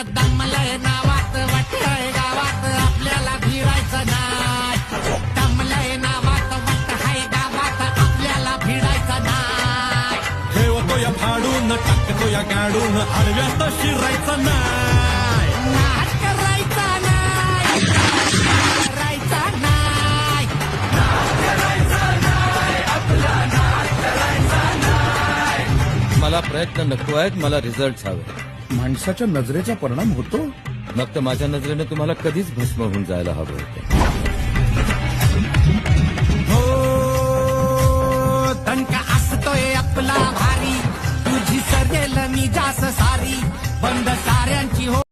दमलय नावात वाटतंय गावात आपल्याला भिडायचं नाही. दमलय नावात वाटतंय गावात आपल्याला भिडायचं नाही. ठेवतो या फाडून टाकतो या गाडून आडव्यात शिरायचं नाही. नाच करायचा नाही. करायचा नाही. मला प्रयत्न नको आहेत, मला रिझल्ट हवे. माणसाच्या नजरेचा परिणाम होतो. मग तर माझ्या नजरेने तुम्हाला कधीच भस्म होऊन जायला हवं होतं. हो दणका असतोय आपला भारी तुझी सरेल मी जास सारी बंद साऱ्यांची हो.